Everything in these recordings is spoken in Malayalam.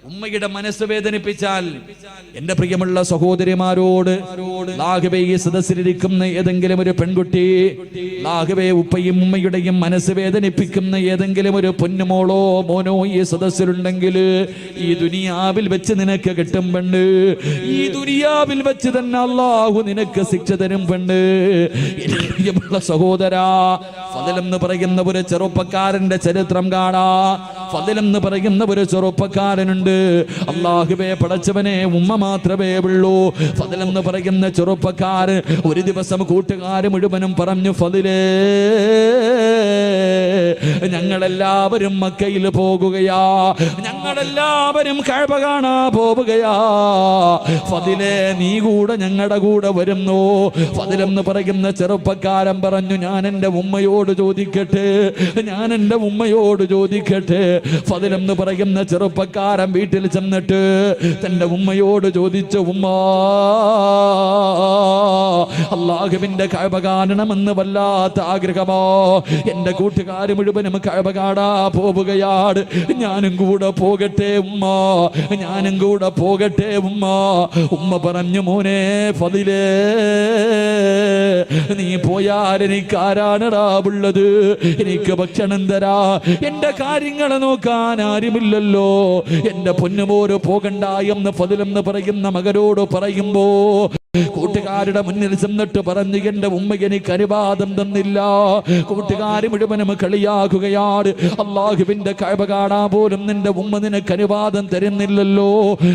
ഉമ്മയുടെ മനസ്സ് വേദനിപ്പിച്ചാൽ എന്റെ പ്രിയമുള്ള സഹോദരിമാരോട് ലാഹുവേ ഈ സദസ്സിലിരിക്കുന്ന ഏതെങ്കിലും ഒരു പെൺകുട്ടി ലാഹുവേ ഉപ്പയും ഉമ്മയുടെയും മനസ്സ് വേദനിപ്പിക്കുന്ന ഏതെങ്കിലും ഒരു പൊന്നുമോളോ മോനോ ഈ സദസ്സിലുണ്ടെങ്കിൽ ഈ ദുനിയാവിൽ വെച്ച് നിനക്ക് കിട്ടും പെണ്ണ്. ഈ ദുനിയാവിൽ വെച്ച് തന്നെ അല്ലാഹു നിനക്ക് ശിക്ഷ തരും പെണ്ണ്. പ്രിയമുള്ള സഹോദരാ, ഫദൽ എന്ന് പറയുന്ന ഒരു ചെറുപ്പക്കാരന്റെ ചരിത്രം കാണാ. ഫദൽ എന്ന് പറയുന്ന ഒരു ചെറുപ്പക്കാരനുണ്ട്. അല്ലാഹുവേ പടച്ചവനെ, ഉമ്മ മാത്രമേ ഉള്ളൂ. ഫദൽ എന്ന് പറയുന്ന ചെറുപ്പക്കാരൻ ഒരു ദിവസം കൂട്ടുകാര് മുഴുവനും പറഞ്ഞു, ഫദലേ ഞങ്ങളെല്ലാവരും മക്കയിൽ പോകുകയാ, ഞങ്ങളെല്ലാവരും കഅബ കാണാ പോവുകയാ. ഫദലേ നീ കൂടെ ഞങ്ങളുടെ കൂടെ വരുന്നു. ഫദൽ എന്ന് പറയുന്ന ചെറുപ്പക്കാരൻ പറഞ്ഞു, ഞാൻ എൻ്റെ ഉമ്മയോട് ചോദിക്കട്ടെ, ഞാൻ എൻ്റെ ഉമ്മയോട് ചോദിക്കട്ടെ. ഫദൽ എന്ന് പറയുന്ന ചെറുപ്പക്കാരൻ വീട്ടിൽ ചെന്നിട്ട് തന്റെ ഉമ്മയോട് ചോദിച്ചു, ഉമ്മ അല്ലാഹുവിന്റെ കഅബ കാണണമെന്ന് വല്ലാത്ത ആഗ്രഹമോ, എന്റെ കൂട്ടുകാർ മുഴുവനും കഅബ കാണാ പോവുകയാണ്, ഞാനും കൂടെ പോകട്ടെ ഉമ്മ, ഞാനും കൂടെ പോകട്ടെ ഉമ്മ. ഉമ്മ പറഞ്ഞു, മോനെ ഫദിലേ നീ പോയാൽ എനിക്ക് ആരാണടാ ഉള്ളത്, എനിക്ക് ഭക്ഷണം തരാ, എന്റെ കാര്യങ്ങൾ നോക്കാൻ ആരുമില്ലല്ലോ, എന്റെ പൊന്നുമോര് പോകണ്ട എന്ന് ഫദിൽ എന്ന് പറയുന്ന മകനോട് പറയുമ്പോ കൂട്ടുകാരുടെ മുന്നിൽ ചെന്നിട്ട് പറഞ്ഞു, എന്റെ ഉമ്മ എനിക്ക് അനുവാദം തന്നില്ല. കൂട്ടുകാര് മുഴുവനും കളിയാക്കുകയാണ്, അല്ലാഹുവിന്റെ കഅബ കാണാൻ പോലും നിന്റെ ഉമ്മ നിനക്ക് അനുവാദം തരുന്നില്ലല്ലോ.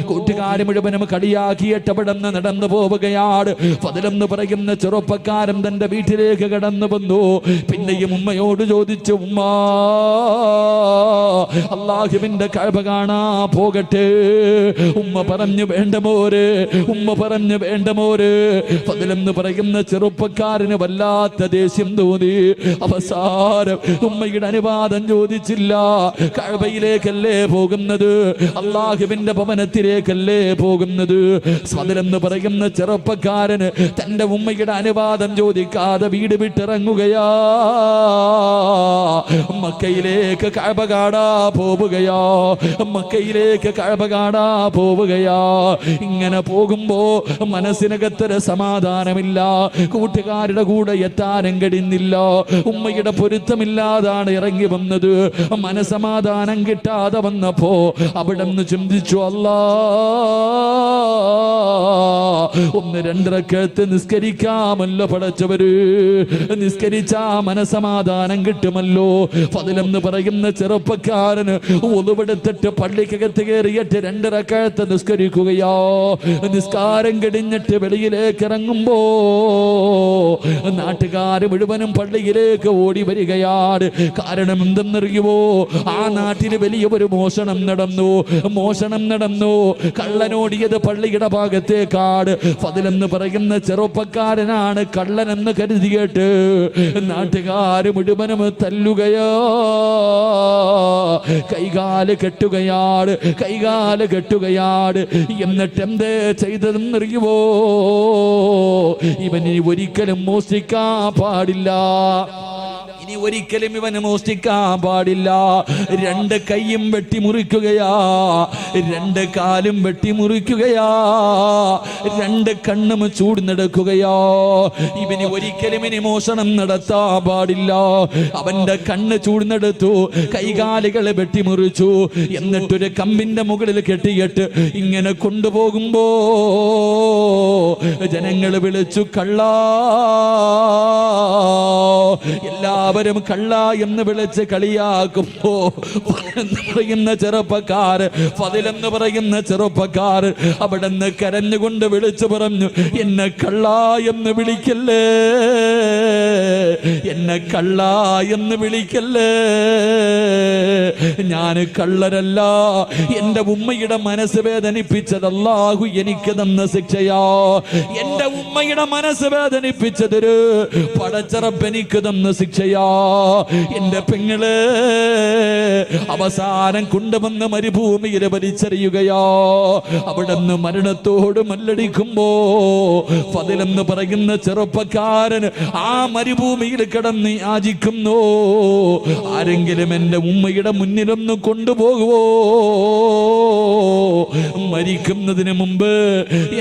കൂട്ടുകാര് മുഴുവനും കളിയാക്കിയിട്ട് അവിടെ നിന്ന് നടന്നു പോവുകയാണ്. ഫദൽ എന്ന് പറയുന്ന ചെറുപ്പക്കാരൻ തന്റെ വീട്ടിലേക്ക് കടന്നു വന്നു. പിന്നെയും ഉമ്മയോട് ചോദിച്ചു, ഉമ്മ അല്ലാഹുവിന്റെ കഅബ കാണാൻ പോകട്ടെ. ഉമ്മ പറഞ്ഞു, വേണ്ട മോര്, ഉമ്മ പറഞ്ഞു, വേണ്ട മോര്. ഫദൽ എന്ന് പറയുന്ന ചെറുപ്പക്കാരന് വല്ലാത്ത ദേഷ്യം തോന്നി. അവസാനം ഉമ്മയുടെ അനുവാദം ചോദിച്ചില്ല. കഅബയിലേക്കല്ലേ പോകുന്നത്, അല്ലാഹുവിന്റെ ഭവനത്തിലേക്കല്ലേ പോകുന്നത്. ഫദൽ എന്ന് പറയുന്ന ചെറുപ്പക്കാരന് തന്റെ ഉമ്മയുടെ അനുവാദം ചോദിക്കാതെ വീട് വിട്ടിറങ്ങുകയാ. മക്കയിലേക്ക് കഅബ കാണാ പോവുകയാ, മക്കയിലേക്ക് കഅബ കാണാ പോവുകയാ. ഇങ്ങനെ പോകുമ്പോ മനസ്സിനകത്തൊരു സമാധാനമില്ല, കൂട്ടുകാരുടെ കൂടെ എത്താനും കഴിയുന്നില്ല, ഉമ്മയുടെ പൊരുത്തമില്ലാതാണ് ഇറങ്ങി വന്നത്. മനസമാധാനം കിട്ടാതെ വന്നപ്പോ അവിടെ നിന്ന് ചിന്തിച്ചു, അല്ലാ ഒന്ന് രണ്ടരക്കത്ത് നിസ്കരിക്കാമല്ലോ പടച്ചവര്, നിസ്കരിച്ചാ മനസമാധാനം കിട്ടുമല്ലോ. ഫദൽ എന്ന് പറയുന്ന ചെറുപ്പക്കാരന് ഒതുവെടുത്തിട്ട് പള്ളിക്കകത്ത് കയറിയിട്ട് രണ്ടരക്കത്ത് നിസ്കരിക്കുകയോ. നിസ്കാരം കഴിഞ്ഞിട്ട് വെളിയിലേക്ക് ഇറങ്ങുമ്പോ നാട്ടുകാർ മുഴുവനും പള്ളിയിലേക്ക് ഓടി വരികയാണ്. കാരണം എന്തെന്നറിയുമോ, ആ നാട്ടിൽ വലിയ ഒരു മോഷണം നടന്നു, മോഷണം നടന്നു. കള്ളനോടിയത് പള്ളിയുടെ ഭാഗത്തേക്കാട്. ഫദൽ എന്ന് പറയുന്ന ചെറുപ്പക്കാരനാണ് കള്ളനെന്ന് കരുതിയിട്ട് നാട്ടുകാർ മുഴുവനും തല്ലുകയോ, കൈകാല് കെട്ടുകയാണ്, കൈകാല് കെട്ടുകയാണ്. എന്നിട്ട് എന്തേ ചെയ്തതെന്നറിയുമോ, ഇവന് ഒരിക്കലും മോഷ്ടിക്കാൻ പാടില്ല, ഇനി ഒരിക്കലും ഇവന് മോഷ്ടിക്കാൻ പാടില്ല. രണ്ട് കൈയും വെട്ടിമുറിക്കുകയാ, രണ്ട് കാലും വെട്ടിമുറിക്കുകയാ, രണ്ട് കണ്ണും ചൂടുന്നെടുക്കുകയോ. ഇവന് ഒരിക്കലും ഇനി മോഷണം നടത്താൻ പാടില്ല. അവന്റെ കണ്ണ് ചൂടുന്നെടുത്തു, കൈകാലുകളെ വെട്ടിമുറിച്ചു. എന്നിട്ടൊരു കമ്പിന്റെ മുകളിൽ കെട്ടിയിട്ട് ഇങ്ങനെ കൊണ്ടുപോകുമ്പോ ജനങ്ങൾ വിളിച്ചു, കള്ളാ. എല്ലാവരും കള്ള എന്ന് വിളിച്ച് കളിയാക്കുമ്പോ പറയുന്ന ചെറുപ്പക്കാർ, ഫദൽ എന്ന് പറയുന്ന ചെറുപ്പക്കാർ അവിടെ നിന്ന് കരഞ്ഞുകൊണ്ട് വിളിച്ചു പറഞ്ഞു, എന്നെ കള്ള എന്ന് വിളിക്കല്ലേ, എന്നെ കള്ള എന്ന് വിളിക്കല്ലേ, ഞാൻ കള്ളരല്ല. എന്റെ ഉമ്മയുടെ മനസ്സ് വേദനിപ്പിച്ചത് അല്ലാഹു എനിക്ക് തന്ന ശിക്ഷയാ. എന്റെ ഉമ്മയുടെ മനസ്സ് വേദനിപ്പിച്ചതൊരു പടച്ചറപ്പ് എനിക്ക് തന്ന ശിക്ഷയാ. എന്റെ പെങ്ങള് അവസാനം കൊണ്ടുവന്ന് മരുഭൂമിയിൽ വലിച്ചെറിയുകയോ. അവിടെ നിന്ന് മരണത്തോട് മല്ലടിക്കുമ്പോ ഫദൽ എന്ന് പറയുന്ന ചെറുപ്പക്കാരൻ ആ മരുഭൂമിയിൽ കിടന്ന് യാചിക്കുന്നു, ആരെങ്കിലും എന്റെ ഉമ്മയുടെ മുന്നിലൊന്ന് കൊണ്ടുപോകുവോ, മരിക്കുന്നതിന് മുമ്പ്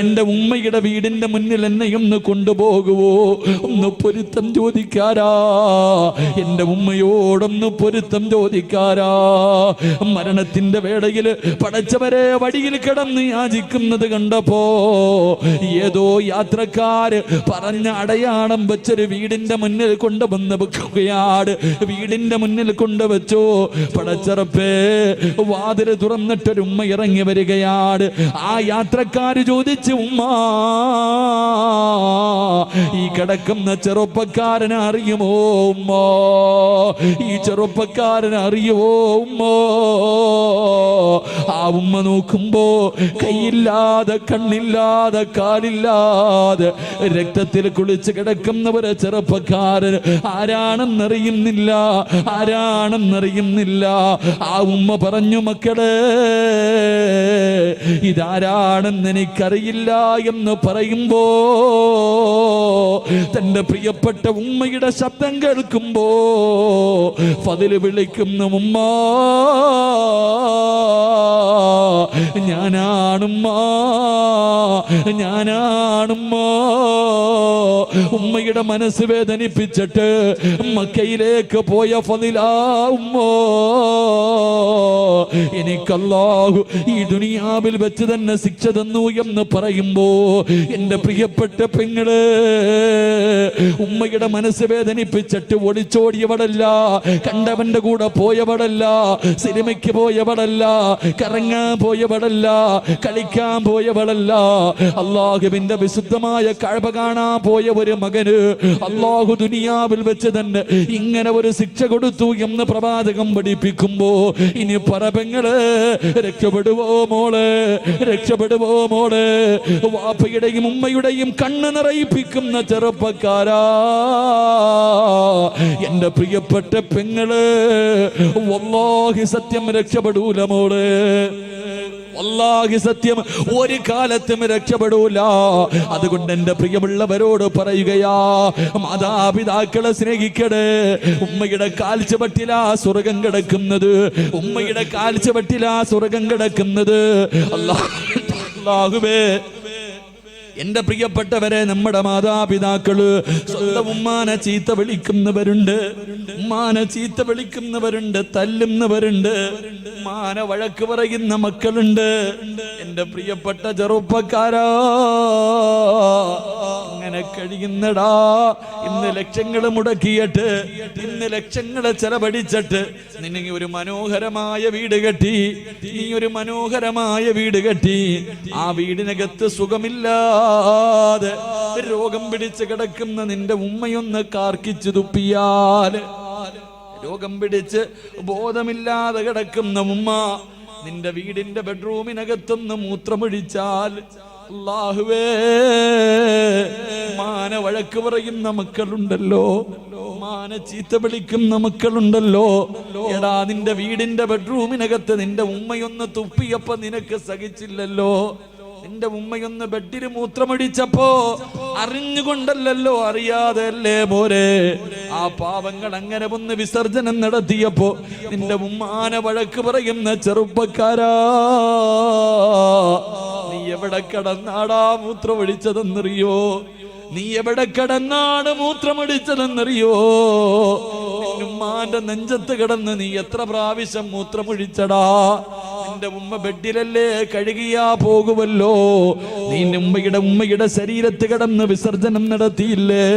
എൻ്റെ ഉമ്മയുടെ വീടിന്റെ മുന്നിൽ എന്നെ ഒന്ന് കൊണ്ടുപോകുവോ, ഒന്ന് പൊരുത്തം ചോദിക്കാരാ, എൻ്റെ ഉമ്മയോടൊന്ന് പൊരുത്തം ചോദിക്കാരാ. മരണത്തിന്റെ വേളയിൽ പടച്ചവരെ വഴിയിൽ കിടന്ന് യാചിക്കുന്നത് കണ്ടപ്പോ ഏതോ യാത്രക്കാര് പറഞ്ഞ അടയാളം വെച്ചൊരു വീടിന്റെ മുന്നിൽ കൊണ്ടുവന്ന് വെക്കുകയാണ്. വീടിന്റെ മുന്നിൽ കൊണ്ടുവച്ചോ. പടച്ചറപ്പേ, വാതില് തുറന്നിട്ടൊരു ഉമ്മ ഇറങ്ങി വരികയാണ്. ആ യാത്രക്കാര് ചോദിച്ചു, ഉമ്മ, ഈ കിടക്കുന്ന ചെറുപ്പക്കാരനെ അറിയുമോ ഉമ്മ? ഈ ചെറുപ്പക്കാരനെ അറിയുമോ ഉമ്മ? ആ ഉമ്മ നോക്കുമ്പോ കൈയില്ലാതെ, കണ്ണില്ലാതെ, കാലില്ലാതെ രക്തത്തിൽ കുളിച്ച് കിടക്കുന്നവരെ ചെറുപ്പക്കാരൻ ആരാണെന്നറിയുന്നില്ല, ആരാണെന്നറിയുന്നില്ല. ആ ഉമ്മ പറഞ്ഞു, മക്കളെ, ഇതാരാണെന്ന് എനിക്കറിയില്ല എന്ന് പറയുമ്പോ തന്റെ പ്രിയപ്പെട്ട ഉമ്മയുടെ ശബ്ദം കേൾക്കുമ്പോ ഫദില് വിളിക്കുന്നു, ഉമ്മ, ഞാനാണുമ്മ, ഞാനാണുമ്മ. ഉമ്മയുടെ മനസ്സ് വേദനിപ്പിച്ചിട്ട് മക്കയിലേക്ക് പോയ ഫദിലാ ഉമ്മ. എനിക്കല്ലാഹു ഈ ദുനിയാവിൽ വെച്ച് തന്നെ ശിക്ഷ തന്നു എന്ന് പറയുമ്പോ എന്റെ പ്രിയപ്പെട്ട പെങ്ങള്, ഉമ്മയുടെ മനസ്സ് വേദനിപ്പിച്ചിട്ട് ഒളിച്ചോടിയവളല്ല, കണ്ടവന്റെ കൂടെ പോയവളല്ല, സിനിമയ്ക്ക് പോയവളല്ല, കറങ്ങാൻ പോയവളല്ല, കളിക്കാൻ പോയവളല്ല. അല്ലാഹുവിന്റെ വിശുദ്ധമായ കഅബ കാണാൻ പോയ ഒരു മകന് അല്ലാഹു ദുനിയാവിൽ വെച്ച് തന്നെ ഇങ്ങനെ ഒരു ശിക്ഷ കൊടുത്തു എന്ന് പ്രവാചകം പഠിപ്പിക്കുമ്പോ ഇനി പറപെങ്ങള് രക്ഷപ്പെടുവോ മോള്, രക്ഷപ്പെടുവോ മോള്? വാപ്പയുടെയും ഉമ്മയുടെയും കണ്ണ് നിറയിപ്പിക്കുന്ന ചെറുപ്പക്കാരാ, എന്റെ പ്രിയപ്പെട്ട പെങ്ങള്, വല്ലാഹി സത്യം രക്ഷപ്പെടൂല മോള്, വല്ലാഹി സത്യം ഒരു കാലത്തും രക്ഷപ്പെടൂല. അതുകൊണ്ട് എന്റെ പ്രിയമുള്ളവരോട് പറയുകയാ, മാതാപിതാക്കളെ സ്നേഹിക്കടേ. ഉമ്മയുടെ കാൽച്ചുവട്ടിലാ സ്വർഗം കിടക്കുന്നത്, ഉമ്മയുടെ കാൽച്ചുവട്ടിലാ സ്വർഗം കിടക്കുന്നത്. അല്ലാഹുവേ, എന്റെ പ്രിയപ്പെട്ടവരെ, നമ്മുടെ മാതാപിതാക്കള് സ്വന്തം ഉമ്മാനെ ചീത്ത വിളിക്കുന്നവരുണ്ട്, ഉമ്മാനെ ചീത്ത വിളിക്കുന്നവരുണ്ട്, തല്ലുന്നവരുണ്ട്, ഉമ്മാനെ വഴക്ക് പറയുന്ന മക്കളുണ്ട്. എന്റെ പ്രിയപ്പെട്ട ചെറുപ്പക്കാരാ, അങ്ങനെ കഴിയുന്നടാ. ഇന്ന് ലക്ഷങ്ങൾ മുടക്കിയിട്ട്, ഇന്ന് ലക്ഷങ്ങളെ ചെലവഴിച്ചിട്ട് നീ ഒരു മനോഹരമായ വീട് കെട്ടി, നീ ഒരു മനോഹരമായ വീട് കെട്ടി. ആ വീടിനകത്ത് സുഖമില്ലാതെ രോഗം പിടിച്ച് കിടക്കുന്ന നിന്റെ ഉമ്മയൊന്ന് കാർക്കിച്ചു തുപ്പിയാൽ, രോഗം പിടിച്ച് ബോധമില്ലാതെ കിടക്കുന്ന ഉമ്മ നിന്റെ വീടിന്റെ ബെഡ്റൂമിനകത്തൊന്ന് മൂത്രമൊഴിച്ചാൽ, അല്ലാഹുവേ, മാന വഴക്ക് പറയുന്ന മക്കളുണ്ടല്ലോ, മാന ചീത്ത വിളിക്കുന്ന മക്കളുണ്ടല്ലോ. എടാ, നിന്റെ വീടിന്റെ ബെഡ്റൂമിനകത്ത് നിന്റെ ഉമ്മയൊന്ന് തുപ്പിയപ്പോ നിനക്ക് സഹിച്ചില്ലല്ലോ. നിന്റെ ഉമ്മയൊന്ന് ബെഡിൽ മൂത്രമടിച്ചപ്പോ അറിഞ്ഞുകൊണ്ടല്ലോ, അറിയാതെ അല്ലേ പോരെ? ആ പാവങ്ങൾ അങ്ങനെ ഒന്ന് വിസർജനം നടത്തിയപ്പോ നിന്റെ ഉമ്മാനെ വഴക്ക് പറയുന്ന ചെറുപ്പക്കാരാ, നീ എവിടെ കിടന്നാടാ മൂത്രമൊഴിച്ചതെന്നറിയോ? നീ എവിടെ കിടന്നാണ് മൂത്രമൊഴിച്ചതെന്നറിയോ? ഉമ്മാന്റെ നെഞ്ചത്ത് കിടന്ന് നീ എത്ര പ്രാവശ്യം മൂത്രമൊഴിച്ചടാ? നിന്റെ ഉമ്മ ബെഡിലല്ലേ കഴുകിയാ പോകുമല്ലോ. നീ ഉമ്മയുടെ ശരീരത്ത് കിടന്ന് വിസർജനം നടത്തിയില്ലേ?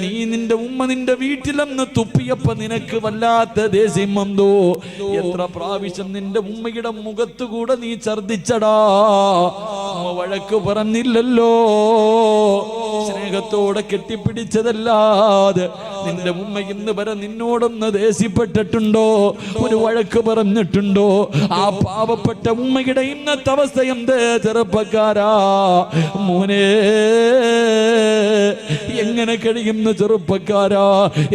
നീ നിന്റെ ഉമ്മ നിന്റെ വീട്ടിലെന്ന് തുപ്പിയപ്പോ നിനക്ക് വല്ലാത്ത ദേഷ്യം വന്നോ? എത്ര പ്രാവശ്യം നിന്റെ ഉമ്മയുടെ മുഖത്തുകൂടെ നീ ഛർദിച്ചടാ? ഉമ്മ വഴക്ക് പറഞ്ഞില്ലല്ലോ, സ്നേഹത്തോടെ കെട്ടിപ്പിടിച്ചതല്ലാതെ നിന്റെ ഉമ്മ ഇന്ന് വരെ നിന്നോടൊന്ന് ദേഷ്യപ്പെട്ടിട്ടുണ്ടോ? ഒരു വഴക്ക് പറഞ്ഞിട്ടുണ്ടോ? ആ പാവപ്പെട്ട ഉമ്മയുടെ ഇന്നത്തെ അവസ്ഥ എന്തേ ചെറുപ്പക്കാരാ? മോനെ, എങ്ങനെ കഴിയുന്നു ചെറുപ്പക്കാരാ?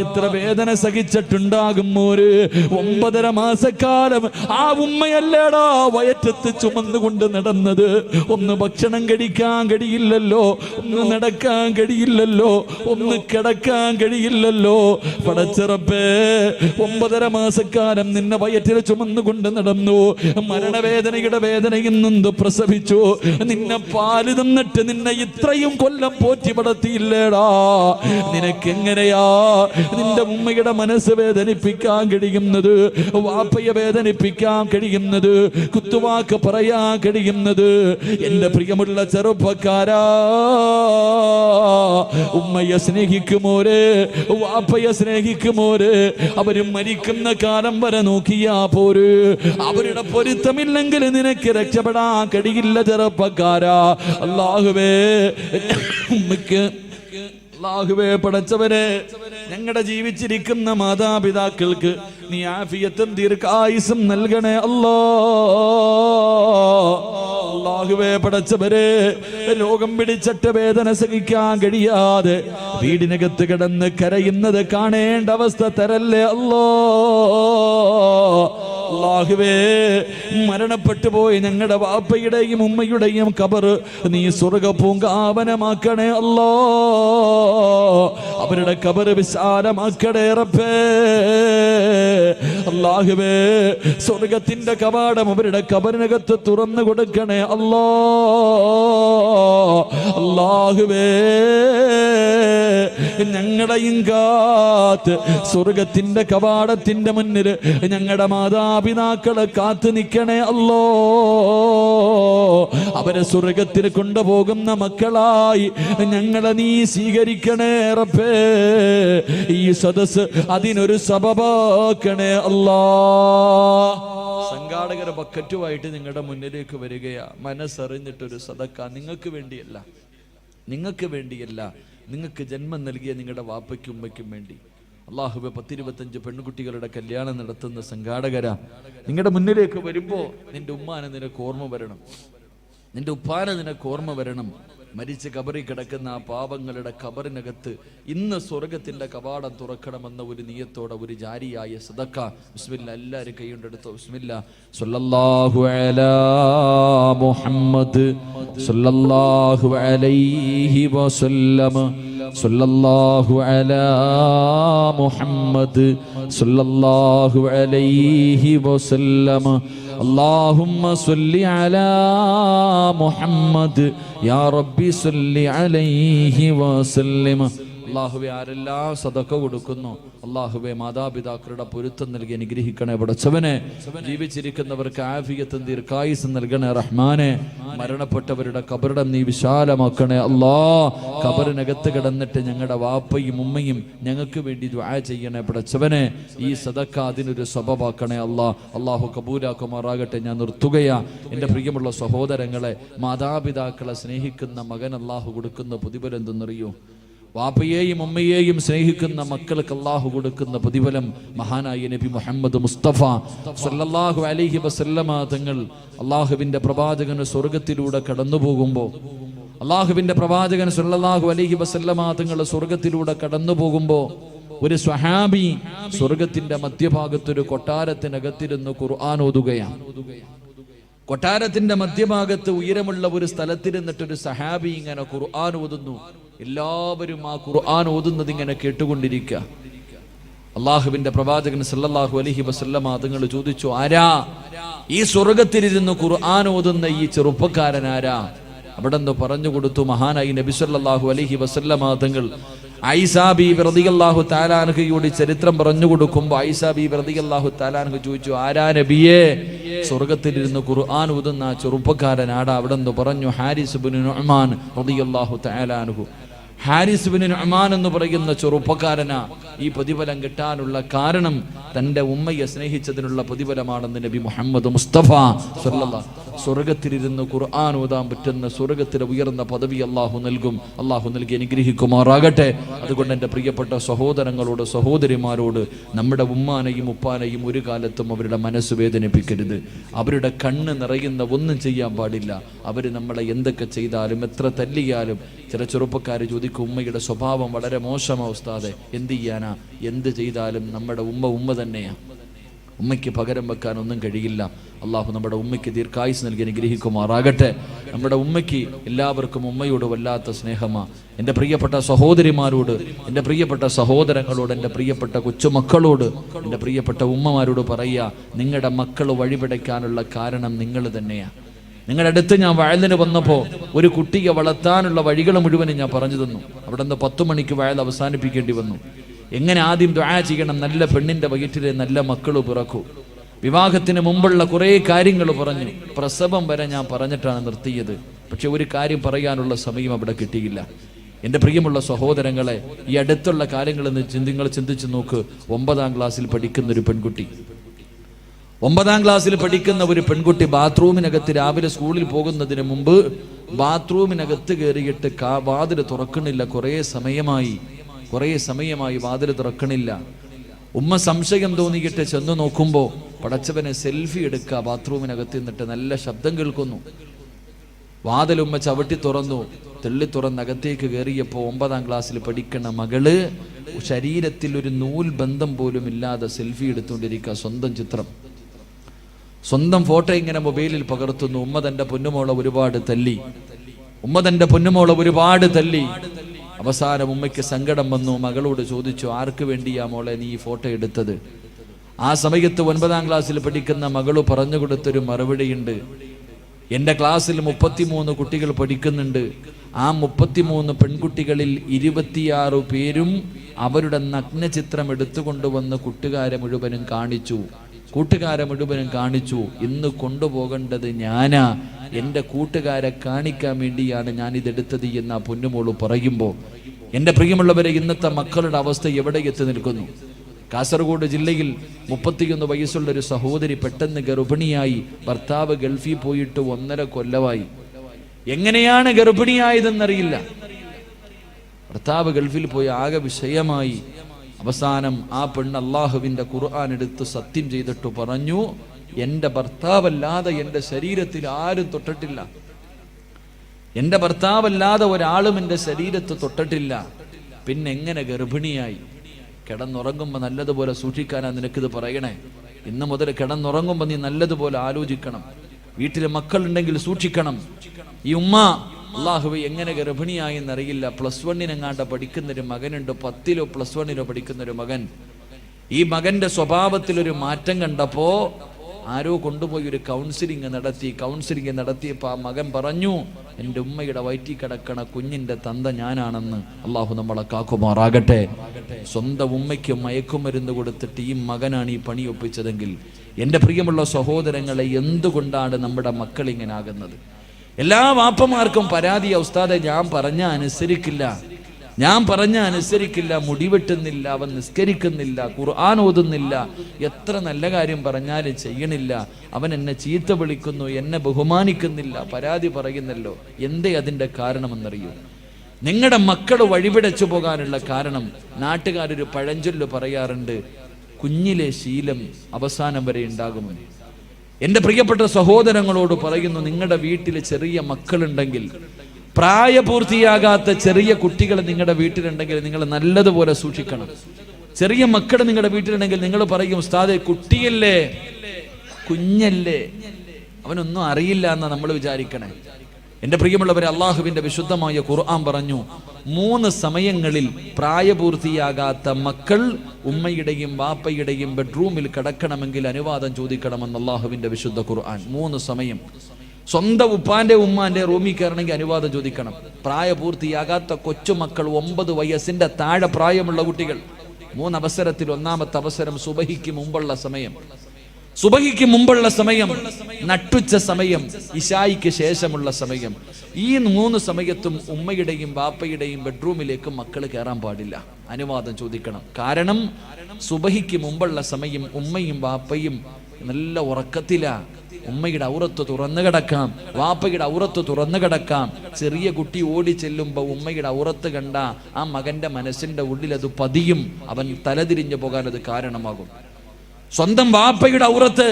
എത്ര വേദന സഹിച്ചിട്ടുണ്ടാകും മോര്. 9.5 മാസക്കാലം ആ ഉമ്മയല്ലേടാ വയറ്റത്ത് ചുമന്നുകൊണ്ട് നടന്നത്. ഒന്ന് ഭക്ഷണം കഴിക്കാൻ കഴിയില്ലല്ലോ, ഒന്ന് നടക്കാൻ കഴിയില്ലല്ലോ, ഒന്ന് കിടക്കാൻ കഴിയില്ലല്ലോ. കഴിയുന്നില്ലല്ലോ. പടച്ചിറപ്പേ, 9.5 മാസക്കാലം നിന്നെ വയറ്റിൽ ചുമന്നുകൊണ്ട് നടന്നു. മരണവേദനയുടെ വേദനയിൽ നിന്ന് പ്രസവിച്ചു. നിന്നെ പാല് തന്നിട്ട് നിന്നെ ഇത്രയും കൊല്ലം പോറ്റി പടത്തിയില്ലേടാ. നിനക്കെങ്ങനെയാ നിന്റെ ഉമ്മയുടെ മനസ്സ് വേദനിപ്പിക്കാൻ കഴിയുന്നത്? വാപ്പയെ വേദനിപ്പിക്കാൻ കഴിയുന്നത്? കുത്തുവാക്ക് പറയാൻ കഴിയുന്നത്? എന്റെ പ്രിയമുള്ള ചെറുപ്പക്കാരാ, ഉമ്മയെ സ്നേഹിക്കുമോര്, വാപ്പയെ സ്നേഹിക്കുമോര്, അവര് മരിക്കുന്ന കാലം വരെ നോക്കിയാ പോര്. അവരുടെ പൊരുത്തമില്ലെങ്കിൽ നിനക്ക് രക്ഷപ്പെടാൻ കഴിയില്ല ചെറുപ്പക്കാരാ. അല്ലാഹുവേ, ഉമ്മയ്ക്ക് അല്ലാഹുവേ പടച്ചവനെ, ഞങ്ങളുടെ ജീവിച്ചിരിക്കുന്ന മാതാപിതാക്കൾക്ക് നീ ആഫിയത്തും ദീർഘായുസ്സും നൽകണേ അല്ലാ. അല്ലാഹുവേ പടച്ചവരെ, രോഗം പിടിച്ചിട്ട് വേദന സഹിക്കാൻ കഴിയാതെ വീടിനകത്ത് കിടന്ന് കരയുന്നത് കാണേണ്ട അവസ്ഥ തരല്ലേ അല്ലാ. അല്ലാഹുവേ, മരണപ്പെട്ടു പോയി ഞങ്ങളുടെ വാപ്പയുടെയും ഉമ്മയുടെയും ഖബർ നീ സ്വർഗ്ഗ പൂങ്കാവനമാക്കണേ അല്ലാ. അവരുടെ ഖബർ വിശാലമാക്കണേ റബ്ബേ. അല്ലാഹുവേ, സ്വർഗ്ഗത്തിന്റെ കവാടം അവരുടെ ഖബറിനകത്ത് തുറന്നു കൊടുക്കണേ അല്ലാ. അല്ലാഹുവേ, ഞങ്ങളുടെയും കാത്ത് സ്വർഗ്ഗത്തിന്റെ കവാടത്തിന്റെ മുന്നിൽ ഞങ്ങളുടെ മാതാപിതാക്കളെ കാത്തു നിൽക്കണേ അല്ലോ. അവരെ സ്വർഗ്ഗത്തിൽ കൊണ്ടുപോകുന്ന മക്കളായി ഞങ്ങളെ നീ സ്വീകരിക്കണേ റബ്ബേ. ഈ സദസ് അതിനൊരു സബബാക്കണേ അല്ലാ. സംഘാടകർ ബക്കറ്റുമായിട്ട് നിങ്ങളുടെ മുന്നിലേക്ക് വരികയാ. മനസ്സറിഞ്ഞിട്ടൊരു സദക്ക നിങ്ങൾക്ക് വേണ്ടിയല്ല, നിങ്ങൾക്ക് വേണ്ടിയല്ല, നിങ്ങൾക്ക് ജന്മം നൽകിയ നിങ്ങളുടെ വാപ്പയ്ക്കും ഉമ്മയ്ക്കും വേണ്ടി. അല്ലാഹുവേ, 10-25 പെൺകുട്ടികളുടെ കല്യാണം നടത്തുന്ന സംഘാടകരാ, നിങ്ങളുടെ മുന്നിലേക്ക് വരുമ്പോ നിന്റെ ഉമ്മാനെ നിനക്ക് ഓർമ്മ വരണം, നിന്റെ ഉപ്പാനെ നിനക്ക് ഓർമ്മ വരണം. മരിച്ച് കബറിൽ കിടക്കുന്ന ആ പാപങ്ങളുടെ ഖബറിനകത്ത് ഇന്ന് സ്വർഗത്തിന്റെ കവാടം തുറക്കണമെന്ന ഒരു നിയത്തോടെ ഒരു ജാരിയായ സദക്ക. ബിസ്മില്ലാ, എല്ലാവരും കൈകൊണ്ടെടുത്തോ. ബിസ്മില്ലാ. സല്ലല്ലാഹു അലാ മുഹമ്മദ് സല്ലല്ലാഹു അലൈഹി വസല്ലം. സല്ലല്ലാഹു അലാ മുഹമ്മദ് സല്ലല്ലാഹു അലൈഹി വസല്ലം. اللهم صل على محمد يا ربي صل عليه وسلم. അല്ലാഹുവേ, ആരെല്ലാം സദഖ കൊടുക്കുന്നു അല്ലാഹുവേ, മാതാപിതാക്കളുടെ പൊരുത്തം നൽകി അനുഗ്രഹിക്കണേ പടച്ചവനെ. ജീവിച്ചിരിക്കുന്നവർക്ക് ആഫിയത്തും ദീർഘായുസ്സും നൽകണേ റഹ്മാനെ. മരണപ്പെട്ടവരുടെ ഖബറിടം നീ വിശാലമാക്കണേ അല്ലാ. ഖബറിനകത്ത് കിടന്നിട്ട് ഞങ്ങളുടെ വാപ്പയും ഉമ്മയും ഞങ്ങൾക്ക് വേണ്ടി ദുആ ചെയ്യണേ പടച്ചവനെ. ഈ സദഖ അതിനൊരു സബബാക്കണേ അല്ലാ. അല്ലാഹു കബൂലാക്കുമാറാകട്ടെ. ഞാൻ നിർത്തുകയാ. എൻ്റെ പ്രിയമുള്ള സഹോദരങ്ങളെ, മാതാപിതാക്കളെ സ്നേഹിക്കുന്ന മകൻ അല്ലാഹു കൊടുക്കുന്ന പ്രതിഫലം എന്തെന്നറിയോ? വാപ്പയെയും ഉമ്മയെയും സ്നേഹിക്കുന്ന മക്കൾക്ക് അല്ലാഹു കൊടുക്കുന്ന പ്രതിഫലം മഹാനായ നബി മുഹമ്മദ് മുസ്തഫ സല്ലല്ലാഹു അലൈഹി വസല്ലമ തങ്ങൾ അല്ലാഹുവിന്റെ പ്രവാചകന് സ്വർഗത്തിലൂടെ കടന്നു പോകുമ്പോൾ, അല്ലാഹുവിന്റെ പ്രവാചകൻ സല്ലല്ലാഹു അലൈഹി വസല്ലമ തങ്ങൾ സ്വർഗത്തിലൂടെ കടന്നു പോകുമ്പോൾ ഒരു സ്വഹാബി സ്വർഗത്തിന്റെ മധ്യഭാഗത്തൊരു കൊട്ടാരത്തിനകത്തിരുന്ന് ഖുർആൻ ഓതുകയാണ്. കൊട്ടാരത്തിന്റെ മധ്യഭാഗത്ത് ഉയരമുള്ള ഒരു സ്ഥലത്തിരുന്നിട്ടൊരു സഹാബി ഇങ്ങനെ ഖുർആൻ ഓതുന്നു. എല്ലാവരും ആ ഖുർആൻ ഓതുന്നത് ഇങ്ങനെ കേട്ടുകൊണ്ടിരിക്കുക. അള്ളാഹുവിന്റെ പ്രവാചകൻ സല്ലല്ലാഹു അലൈഹി വസല്ലമ തങ്ങൾ ചോദിച്ചു, ആരാ ഈ സ്വർഗത്തിലിരുന്ന് ഖുർആൻ ഓതുന്ന ഈ ചെറുപ്പക്കാരൻ ആരാ? അവിടെ നിന്ന് പറഞ്ഞു കൊടുത്തു മഹാനായി നബി സല്ലല്ലാഹു അലൈഹി വസല്ലമ തങ്ങൾ. ആയിഷാ ബീബി റളിയല്ലാഹു തആല അൻഹയുടെ ചരിത്രം പറഞ്ഞു കൊടുക്കുമ്പോൾ ആയിഷാ ബീബി റളിയല്ലാഹു തആല അൻഹ ചോദിച്ചു, ആരാ നബിയേ സ്വർഗത്തിലിരുന്ന് ഖുർആൻ ഓതുന്ന ചെറുപ്പക്കാരൻ ആടാ? അവിടെ നിന്ന് പറഞ്ഞു, ഹാരിസ് ഇബ്നു നുഅ്മാൻ റളിയല്ലാഹു തആല അൻഹു. ഹാരിസ് ഇബ്നു നുഅ്മാൻ എന്ന് പറയുന്ന ചെറുപ്പക്കാരനാ. ഈ പ്രതിഫലം കിട്ടാനുള്ള കാരണം തൻ്റെ ഉമ്മയെ സ്നേഹിച്ചതിനുള്ള പ്രതിഫലമാണെന്ന് നബി മുഹമ്മദ് മുസ്തഫ സല്ലല്ലാഹു. സ്വർഗത്തിലിരുന്ന് ഖുർആൻ ഓതാൻ പറ്റുന്ന സ്വർഗത്തിലെ ഉയർന്ന പദവി അല്ലാഹു നൽകും. അല്ലാഹു നൽകി അനുഗ്രഹിക്കുമാറാകട്ടെ. അതുകൊണ്ട് എൻ്റെ പ്രിയപ്പെട്ട സഹോദരങ്ങളോട് സഹോദരിമാരോട്, നമ്മുടെ ഉമ്മാനെയും ഉപ്പാനെയും ഒരു കാലത്തും അവരുടെ മനസ്സ് വേദനിപ്പിക്കരുത്. അവരുടെ കണ്ണ് നിറയുന്ന ഒന്നും ചെയ്യാൻ പാടില്ല. അവർ നമ്മളെ എന്തൊക്കെ ചെയ്താലും എത്ര തല്ലിയാലും, ചില ചെറുപ്പക്കാർ ചോദിക്കും, ഉമ്മയുടെ സ്വഭാവം വളരെ മോശമാ ഉസ്താദെ, എന്ത് ചെയ്യാനാ? എന്ത് ചെയ്താലും നമ്മുടെ ഉമ്മ തന്നെയാണ്. ഉമ്മയ്ക്ക് പകരം വെക്കാൻ ഒന്നും കഴിയില്ല. അള്ളാഹു നമ്മുടെ ഉമ്മയ്ക്ക് ദീർഘായുസ് നൽകി അനുഗ്രഹിക്കുമാറാകട്ടെ. നമ്മുടെ ഉമ്മയ്ക്ക് എല്ലാവർക്കും ഉമ്മയോട് വല്ലാത്ത സ്നേഹമാണ്. എൻ്റെ പ്രിയപ്പെട്ട സഹോദരിമാരോട്, എൻ്റെ പ്രിയപ്പെട്ട സഹോദരങ്ങളോട്, എൻ്റെ പ്രിയപ്പെട്ട കൊച്ചുമക്കളോട്, എൻ്റെ പ്രിയപ്പെട്ട ഉമ്മമാരോട് പറയുക, നിങ്ങളുടെ മക്കൾ വഴിപിടയ്ക്കാനുള്ള കാരണം നിങ്ങൾ തന്നെയാണ്. നിങ്ങളുടെ അടുത്ത് ഞാൻ വയലിന് വന്നപ്പോൾ ഒരു കുട്ടിയെ വളർത്താനുള്ള വഴികൾ മുഴുവനും ഞാൻ പറഞ്ഞു തന്നു. അവിടെ നിന്ന് 10 മണിക്ക് വയൽ അവസാനിപ്പിക്കേണ്ടി വന്നു. എങ്ങനെ ആദ്യം ദുആ ചെയ്യണം, നല്ല പെണ്ണിൻ്റെ വയറ്റിലെ നല്ല മക്കൾ പിറക്കൂ. വിവാഹത്തിന് മുമ്പുള്ള കുറേ കാര്യങ്ങൾ പറഞ്ഞു. പ്രസവം വരെ ഞാൻ പറഞ്ഞിട്ടാണ് നിർത്തിയത്. പക്ഷെ ഒരു കാര്യം പറയാനുള്ള സമയം അവിടെ കിട്ടിയില്ല. എൻ്റെ പ്രിയമുള്ള സഹോദരങ്ങളെ, ഈ അടുത്തുള്ള കാര്യങ്ങൾ നിങ്ങൾ ചിന്തിച്ചു നോക്ക്. 9ാം ക്ലാസ്സിൽ പഠിക്കുന്ന ഒരു പെൺകുട്ടി, 9ാം ക്ലാസ്സിൽ പഠിക്കുന്ന ഒരു പെൺകുട്ടി ബാത്റൂമിനകത്ത് രാവിലെ സ്കൂളിൽ പോകുന്നതിന് മുമ്പ് ബാത്റൂമിനകത്ത് കയറിയിട്ട് വാതിൽ തുറക്കണില്ല. കുറേ സമയമായി വാതിൽ തുറക്കണില്ല. ഉമ്മ സംശയം തോന്നിയിട്ട് ചെന്ന് നോക്കുമ്പോൾ പടച്ചവനെ സെൽഫി എടുക്കുക. ബാത്റൂമിനകത്ത് നിന്നിട്ട് നല്ല ശബ്ദം കേൾക്കുന്നു. വാതിൽ ഉമ്മ ചവിട്ടി തുറന്നു. തെള്ളി തുറന്നകത്തേക്ക് കയറിയപ്പോൾ 9ാം ക്ലാസ്സിൽ പഠിക്കുന്ന മകള് ശരീരത്തിൽ ഒരു നൂൽ ബന്ധം പോലും ഇല്ലാതെ സെൽഫി എടുത്തുകൊണ്ടിരിക്കുക. സ്വന്തം ചിത്രം, സ്വന്തം ഫോട്ടോ ഇങ്ങനെ മൊബൈലിൽ പകർത്തുന്നു. ഉമ്മ തന്റെ പൊന്നുമോളെ ഒരുപാട് തല്ലി. അവസാനം ഉമ്മയ്ക്ക് സങ്കടം വന്നു. മകളോട് ചോദിച്ചു, ആർക്ക് വേണ്ടിയാ മോളെ നീ ഈ ഫോട്ടോ എടുത്തത്? ആ സമയത്ത് 9ാം ക്ലാസ്സിൽ പഠിക്കുന്ന മകള് പറഞ്ഞു കൊടുത്തൊരു മറുപടിയുണ്ട്. എൻ്റെ ക്ലാസ്സിൽ 33 കുട്ടികൾ പഠിക്കുന്നുണ്ട്. ആ 33 പെൺകുട്ടികളിൽ 26 പേരും അവരുടെ നഗ്നചിത്രം എടുത്തുകൊണ്ടുവന്ന് കൂട്ടുകാരെ മുഴുവനും കാണിച്ചു. ഇന്ന് കൊണ്ടുപോകേണ്ടത് ഞാനാ, എൻ്റെ കൂട്ടുകാരെ കാണിക്കാൻ വേണ്ടിയാണ് ഞാനിതെടുത്തത് എന്ന് ആ പൊന്നുമോള് പറയുമ്പോൾ, എൻ്റെ പ്രിയമുള്ളവരെ, ഇന്നത്തെ മക്കളുടെ അവസ്ഥ എവിടെ എത്തി നിൽക്കുന്നു? കാസർഗോഡ് ജില്ലയിൽ 31 വയസ്സുള്ള ഒരു സഹോദരി പെട്ടെന്ന് ഗർഭിണിയായി. ഭർത്താവ് ഗൾഫിൽ പോയിട്ട് 1.5 കൊല്ലമായി. എങ്ങനെയാണ് ഗർഭിണിയായതെന്നറിയില്ല. ഭർത്താവ് ഗൾഫിൽ പോയി ആകെ വിഷയമായി. അവസാനം ആ പെണ്ണ് അള്ളാഹുവിൻ്റെ ഖുർആൻ എടുത്ത് സത്യം ചെയ്തിട്ട് പറഞ്ഞു, എൻ്റെ ഭർത്താവല്ലാതെ എൻ്റെ ശരീരത്തിൽ ആരും തൊട്ടിട്ടില്ല, എൻ്റെ ഭർത്താവല്ലാതെ ഒരാളും എൻ്റെ ശരീരത്ത് തൊട്ടിട്ടില്ല. പിന്നെ എങ്ങനെ ഗർഭിണിയായി? കിടന്നുറങ്ങുമ്പോൾ നല്ലതുപോലെ സൂക്ഷിക്കാനാ നിനക്കിത് പറയണേ. ഇന്ന് മുതൽ കിടന്നുറങ്ങുമ്പോൾ നീ നല്ലതുപോലെ ആലോചിക്കണം. വീട്ടിലെ മക്കളുണ്ടെങ്കിൽ സൂക്ഷിക്കണം. ഈ ഉമ്മ അള്ളാഹുവേ എങ്ങനെ ഗർഭിണിയായി എന്നറിയില്ല. +1 പഠിക്കുന്നൊരു മകനുണ്ട്, 10ലോ +1ലോ പഠിക്കുന്നൊരു മകൻ. ഈ മകന്റെ സ്വഭാവത്തിലൊരു മാറ്റം കണ്ടപ്പോ ആരോ കൊണ്ടുപോയി ഒരു കൗൺസിലിംഗ് നടത്തിയപ്പോൾ ആ മകൻ പറഞ്ഞു, എൻ്റെ ഉമ്മയുടെ വയറ്റിൽ കിടക്കണ കുഞ്ഞിന്റെ തന്ത ഞാനാണെന്ന്. അള്ളാഹു നമ്മളെ കാക്കുമാറാകട്ടെ. സ്വന്തം ഉമ്മയ്ക്ക് മയക്കുമരുന്ന് കൊടുത്തിട്ട് ഈ മകനാണ് ഈ പണി ഒപ്പിച്ചതെങ്കിൽ, എൻ്റെ പ്രിയമുള്ള സഹോദരങ്ങളെ, എന്തുകൊണ്ടാണ് നമ്മുടെ മക്കൾ ഇങ്ങനെ ആകുന്നത്? എല്ലാ വാപ്പമാർക്കും പരാതിയാ, ഉസ്താദെ ഞാൻ പറഞ്ഞ അനുസരിക്കില്ല, മുടിവെട്ടുന്നില്ല, അവൻ നിസ്കരിക്കുന്നില്ല, ഖുർആൻ ഓതുന്നില്ല, എത്ര നല്ല കാര്യം പറഞ്ഞാലും ചെയ്യണില്ല, അവൻ എന്നെ ചീത്ത വിളിക്കുന്നു, എന്നെ ബഹുമാനിക്കുന്നില്ല, പരാതി പറയുന്നല്ലോ. എന്തേ അതിൻ്റെ കാരണമെന്നറിയൂ? നിങ്ങളുടെ മക്കൾ വഴിപിടച്ചു പോകാനുള്ള കാരണം, നാട്ടുകാരൊരു പഴഞ്ചൊല്ല് പറയാറുണ്ട്, കുഞ്ഞിലെ ശീലം അവസാനം വരെ ഉണ്ടാകുമെന്ന്. എൻ്റെ പ്രിയപ്പെട്ട സഹോദരങ്ങളോട് പറയുന്നു, നിങ്ങളുടെ വീട്ടിൽ ചെറിയ മക്കളുണ്ടെങ്കിൽ, പ്രായപൂർത്തിയാകാത്ത ചെറിയ കുട്ടികൾ നിങ്ങളുടെ വീട്ടിലുണ്ടെങ്കിൽ നിങ്ങൾ നല്ലതുപോലെ സൂക്ഷിക്കണം. ചെറിയ മക്കൾ നിങ്ങളുടെ വീട്ടിലുണ്ടെങ്കിൽ നിങ്ങൾ പറയും, ഉസ്താദേ കുട്ടിയല്ലേ, കുഞ്ഞല്ലേ, അവനൊന്നും അറിയില്ല എന്നാ നമ്മൾ വിചാരിക്കണേ. എൻ്റെ പ്രിയമുള്ളവരെ, അള്ളാഹുവിൻ്റെ വിശുദ്ധമായ ഖുർആൻ പറഞ്ഞു, 3 സമയങ്ങളിൽ പ്രായപൂർത്തിയാകാത്ത മക്കൾ ഉമ്മയുടെയും വാപ്പയുടെയും ബെഡ്റൂമിൽ കിടക്കണമെങ്കിൽ അനുവാദം ചോദിക്കണമെന്ന് അള്ളാഹുവിൻ്റെ വിശുദ്ധ ഖുർആൻ. 3 സമയം. സ്വന്തം ഉപ്പാന്റെ ഉമ്മാന്റെ റൂമിൽ കയറണമെങ്കിൽ അനുവാദം ചോദിക്കണം. പ്രായപൂർത്തിയാകാത്ത കൊച്ചുമക്കൾ, 9 വയസ്സിന്റെ താഴെ പ്രായമുള്ള കുട്ടികൾ, 3 അവസരത്തിൽ 1ാമത്തെ അവസരം സുബഹിക്ക് മുമ്പുള്ള സമയം, നട്ടുച്ച സമയം, ഇശായിക്ക് ശേഷമുള്ള സമയം. ഈ 3 സമയത്തും ഉമ്മയുടെയും വാപ്പയുടെയും ബെഡ്റൂമിലേക്ക് മക്കൾ കയറാൻ പാടില്ല, അനുവാദം ചോദിക്കണം. കാരണം സുബഹിക്ക് മുമ്പുള്ള സമയം ഉമ്മയും വാപ്പയും നല്ല ഉറക്കത്തിലാ. ഉമ്മയുടെ ഔറത്ത് തുറന്നു കിടക്കാം, വാപ്പയുടെ ഔറത്ത് തുറന്നു കിടക്കാം. ചെറിയ കുട്ടി ഓടി ചെല്ലുമ്പോൾ ഉമ്മയുടെ ഔറത്ത് കണ്ട ആ മകന്റെ മനസ്സിന്റെ ഉള്ളിൽ അത് പതിയും, അവൻ തലതിരിഞ്ഞു പോകാൻ അത് കാരണമാകും. സ്വന്തം വാപ്പയുടെ ഔറത്ത്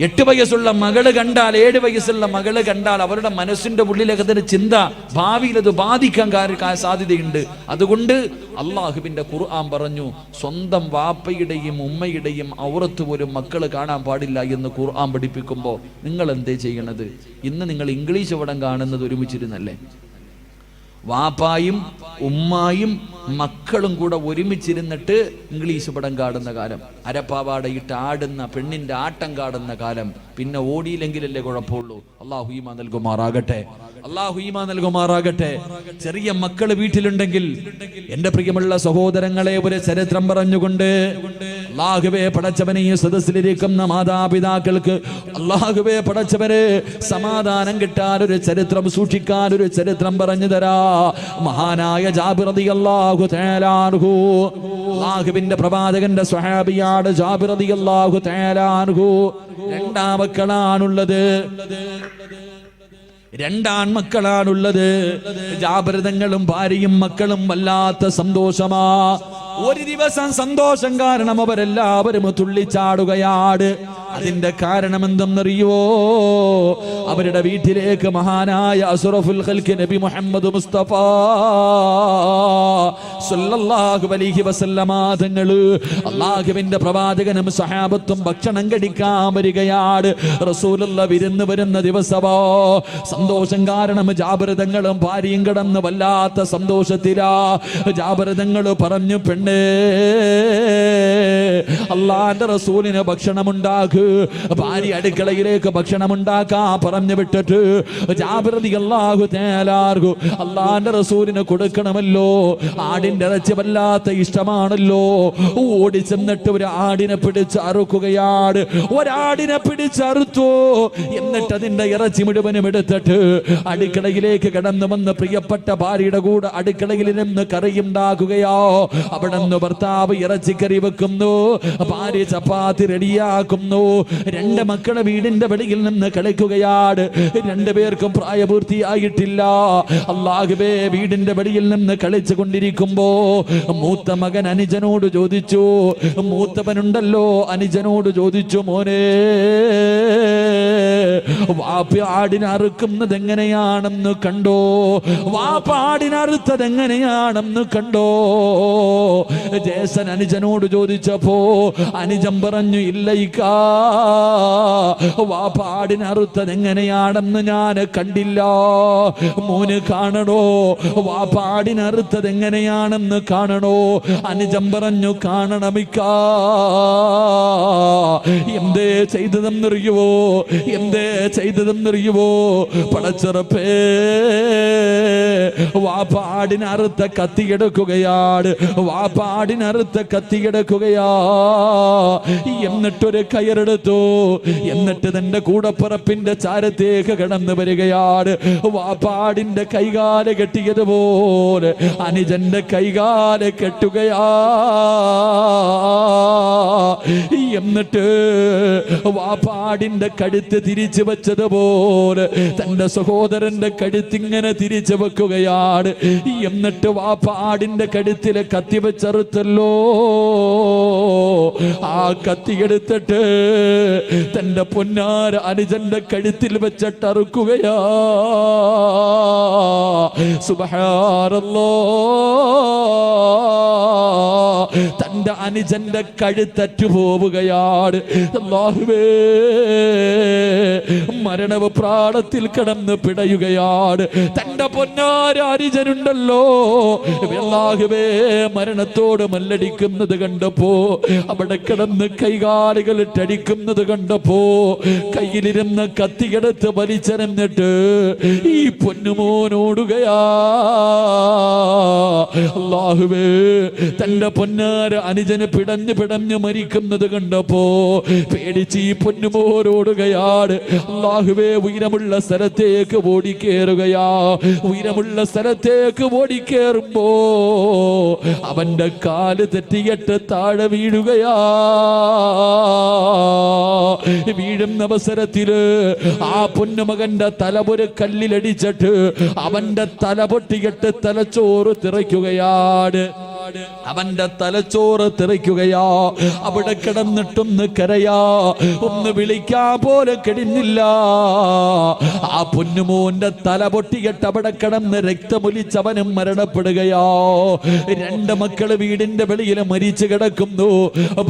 8 വയസ്സുള്ള മകള് കണ്ടാൽ, 7 വയസ്സുള്ള മകള് കണ്ടാൽ അവരുടെ മനസ്സിന്റെ ഉള്ളിലകത്തിന് ചിന്ത, ഭാവിയിൽ അത് ബാധിക്കാൻ സാധ്യതയുണ്ട്. അതുകൊണ്ട് അള്ളാഹുവിന്റെ ഖുർആൻ പറഞ്ഞു, സ്വന്തം വാപ്പയുടെയും ഉമ്മയുടെയും ഔറത്ത് പോലും മക്കള് കാണാൻ പാടില്ല എന്ന് ഖുർആൻ പഠിപ്പിക്കുമ്പോൾ നിങ്ങൾ എന്തേ ചെയ്യണത്? ഇന്ന് നിങ്ങൾ ഇംഗ്ലീഷ് പടം കാണുന്നത് ഒരുമിച്ചിരുന്നല്ലേ? വാപ്പായും ഉമ്മായും മക്കളും കൂടെ ഒരുമിച്ചിരുന്നിട്ട് ഇംഗ്ലീഷ് പടം കാണുന്ന കാലം, അരപ്പാവാടയിട്ട് ആടുന്ന പെണ്ണിന്റെ ആട്ടം കാണുന്ന കാലം. പിന്നെ ഓടിയില്ലെങ്കിലല്ലേ കുഴപ്പമുള്ളൂ. അല്ലാഹു ഈമാൻ നൽകുമാറാകട്ടെ, അല്ലാഹു ഈമാൻ നൽകുമാറാകട്ടെ. ചെറിയ മക്കള് വീട്ടിലുണ്ടെങ്കിൽ എന്റെ പ്രിയമുള്ള സഹോദരങ്ങളെ, ഒരു ചരിത്രം പറഞ്ഞുകൊണ്ട്, അല്ലാഹുവേ പടച്ചവനെ, ഈ സദസ്സിലിരിക്കുന്ന മാതാപിതാക്കൾക്ക് അല്ലാഹുവേ പടച്ചവരെ സമാധാനം കിട്ടാൻ ഒരു ചരിത്രം സൂക്ഷിക്കാൻ ഒരു ചരിത്രം പറഞ്ഞു തരാ. മഹാനായ ജാബിർ റളിയല്ലാഹു തആല അൻഹു, അല്ലാഹുവിന്റെ പ്രവാചകന്റെ സ്വഹാബിയാണ് ജാബിർ റളിയല്ലാഹു തആല അൻഹു. 2 മക്കളാണുള്ളത്, 2 ആൺമക്കളാണുള്ളത്. ജാബിർ തങ്ങളും ഭാര്യയും മക്കളും വല്ലാത്ത സന്തോഷമാ. ഒരു ദിവസം സന്തോഷം കാരണം അവരെല്ലാവരും തുള്ളിച്ചാടുകയാണ്. അതിന്റെ കാരണം എന്തെന്നറിയോ? അവരുടെ വീട്ടിലേക്ക് മഹാനായ അസ്റഫുൽ ഖൽഖ് നബി മുഹമ്മദ് മുസ്തഫ സല്ലല്ലാഹു അലൈഹി വസല്ലമ തങ്ങള്, അല്ലാഹുവിന്റെ പ്രവാചകനും സഹാബത്തും ഭക്ഷണം കഴിക്കാൻ വരികയാണ്. റസൂലുള്ള വിരുന്ന് വരുന്ന ദിവസമോ. സന്തോഷം കാരണം ജാബിർ തങ്ങളും ഭാര്യയും കിടന്ന് വല്ലാത്ത സന്തോഷത്തിലാ. ജാബിർ തങ്ങൾ പറഞ്ഞു, പെണ്ണേ, അല്ലാഹുവിന്റെ റസൂലിന് ഭക്ഷണമുണ്ടാക്കുക. ഭാര്യ അടുക്കളയിലേക്ക് ഭക്ഷണമുണ്ടാക്കാൻ പറഞ്ഞു വിട്ടിട്ട് ജാബിർ റളിയല്ലാഹു തആല അൻഹു അല്ലാഹുവിന്റെ റസൂലിന് കൊടുക്കണമല്ലോ. ആടിന്റെ ഇറച്ചി വല്ലാത്ത ഇഷ്ടമാണല്ലോ. ഓടി ചെന്നിട്ട് ഒരു ആടിനെ പിടിച്ച് അറുക്കുകയാണ്. ഒരാടിനെ പിടിച്ചറുത്തു. എന്നിട്ട് അതിന്റെ ഇറച്ചി മുഴുവനും എടുത്തിട്ട് അടുക്കളയിലേക്ക് കടന്നു വന്ന് പ്രിയപ്പെട്ട ഭാര്യയുടെ കൂടെ അടുക്കളയിൽ നിന്ന് കറിയുണ്ടാക്കുകയോ. അവിടെ നിന്ന് ഭർത്താവ് ഇറച്ചിക്കറി വെക്കുന്നു, ഭാര്യ ചപ്പാത്തി റെഡിയാക്കുന്നു. 2 മക്കളെ വീടിന്റെ വെളിയിൽ നിന്ന് കളിക്കുകയാണ്. 2 പേർക്കും പ്രായപൂർത്തിയായിട്ടില്ല. അല്ലാഹുവേ, വീടിന്റെ വെളിയിൽ നിന്ന് കളിച്ചു കൊണ്ടിരിക്കുമ്പോ മൂത്ത മകൻ അനുജനോട് ചോദിച്ചു, മൂത്തവനുണ്ടല്ലോ അനുജനോട് ചോദിച്ചു, മോനെ, വാപ്പ ആടിനെ അറുക്കുന്നത് എങ്ങനെയാണെന്ന് കണ്ടോ? വാപ്പ ആടിനെ അറുത്തത് എങ്ങനെയാണെന്ന് കണ്ടോ? ജേസൻ അനുജനോട് ചോദിച്ചപ്പോ അനുജൻ പറഞ്ഞു, ഇല്ലയിക്കാ, വാപ്പ ആടിനെ അറുത്തത് എങ്ങനെയാണെന്ന് ഞാൻ കണ്ടില്ല. മോന് കാണണോ? വാപ്പ ആടിനെ അറുത്തത് എങ്ങനെയാണെന്ന് കാണണോ? അനുജൻ പറഞ്ഞു, കാണണമിക്കാ. എന്തേ ചെയ്തതെന്നറിയുവോ? എന്തേ ചെയ്തതെന്നറിയുവോ? പടച്ചറപ്പേ, വാപ്പ ആടിനെ അറുത്ത കത്തിയെടുക്കുകയാണ്. വാപ്പ ആടിനെ അറുത്ത കത്തിയെടുക്കുകയാ. എന്നിട്ടൊരു കയറെടുത്തു. എന്നിട്ട് തന്റെ കൂടപ്പുറപ്പിന്റെ ചാരത്തേക്ക് കടന്നു വരികയാണ്. വാപ്പാടിന്റെ കൈകാല് കെട്ടിയതുപോലെ അനുജന്റെ കൈകാല് കെട്ടുകയാ. എന്നിട്ട് വാപ്പാടിന്റെ കഴുത്ത് തിരിച്ചു വെച്ചതുപോലെ തന്റെ സഹോദരന്റെ കഴുത്തിങ്ങനെ തിരിച്ചു വെക്കുകയാണ്. എന്നിട്ട് വാപ്പാടിന്റെ കഴുത്തിലെ കത്തി വെച്ചറുത്തല്ലോ. ആ കത്തിയെടുത്തിട്ട് തന്റെ പൊന്നാര അനുജന്റെ കഴുത്തിൽ വെച്ചിട്ടറുക്കുകയാ. സുബ്ഹാനല്ലാഹ്. തന്റെ അനുജന്റെ കഴുത്തറ്റു പോവുകയാണ്. അല്ലാഹുവേ, മരണവ് പ്രാണത്തിൽ കിടന്ന് പിടയുകയാണ്. തന്റെ പൊന്നാര അനുജനുണ്ടല്ലോ, അല്ലാഹുവേ, മരണത്തോട് മല്ലടിക്കുന്നത് കണ്ടപ്പോ, അവിടെ കിടന്ന് കൈകാലുകൾ ഇട്ടടിക്കുന്നത് കണ്ടപ്പോ കയ്യിലിരുന്ന കത്തിയെടുത്ത് വലിച്ചെറിഞ്ഞിട്ട് ഈ പൊന്നുമോനോടുകയാ. അല്ലാഹുവേ, തന്റെ പൊന്നാര അനുജന് പിടഞ്ഞു പിടഞ്ഞു മരിക്കുന്നത് കണ്ടപ്പോ പേടിച്ച് ഈ പൊന്നുമോനോടുകയാണ്. അല്ലാഹുവേ, ഉയരമുള്ള സ്ഥലത്തേക്ക് ഓടിക്കേറുകയാ. ഉയരമുള്ള സ്ഥലത്തേക്ക് ഓടിക്കേറുമ്പോ അവന്റെ കാല് തെറ്റിയിട്ട് താഴെ വീഴുകയാ. വീഴുന്ന അവസരത്തില് ആ പൊന്നുമകന്റെ തല ഒരു കല്ലിലടിച്ചിട്ട് അവന്റെ തല പൊട്ടിയിട്ട് തലച്ചോറ് തിറയ്ക്കുകയാണ്. അവന്റെ തലച്ചോറ് തെറിക്കുകയാ. അവിടെ കിടന്നിട്ടൊന്ന് കരയാ, ഒന്ന് വിളിക്കാ പോലെ കഴിഞ്ഞില്ല. ആ പൊന്നുമോന്റെ തല പൊട്ടിയിട്ട് അവിടെ കിടന്ന് രക്തമൊലിച്ചവനും മരണപ്പെടുകയോ. രണ്ട് മക്കള് വീടിന്റെ വെളിയിൽ മരിച്ചു കിടക്കുന്നു.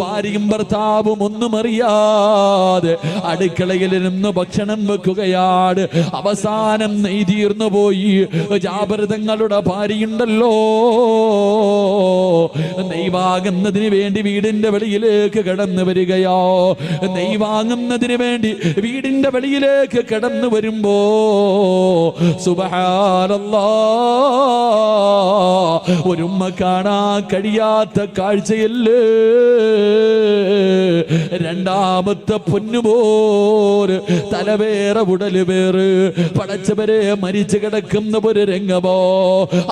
ഭാര്യയും ഭർത്താവും ഒന്നും അറിയാതെ അടുക്കളയിൽ നിന്ന് ഭക്ഷണം വെക്കുകയാണ്. അവസാനം നെയ്തീർന്നു പോയി. ജാബിറുതങ്ങളുടെ ഭാര്യയുണ്ടല്ലോ, നെയ്വാങ്ങുന്നതിന് വേണ്ടി വീടിന്റെ വെളിയിലേക്ക് കടന്നു വരികയോ. നെയ്വാങ്ങുന്നതിന് വേണ്ടി വീടിന്റെ വെളിയിലേക്ക് കടന്നു വരുമ്പോ സുബ്ഹാനല്ലാഹ്, ഒരുമ്മ കാണാൻ കഴിയാത്ത കാഴ്ചയല്ലേ. രണ്ടാമത്തെ പൊന്നുപോര് തലവേറെ ഉടല് വേറ് പടച്ചവരെ മരിച്ചു കിടക്കുന്ന ഒരു രംഗമോ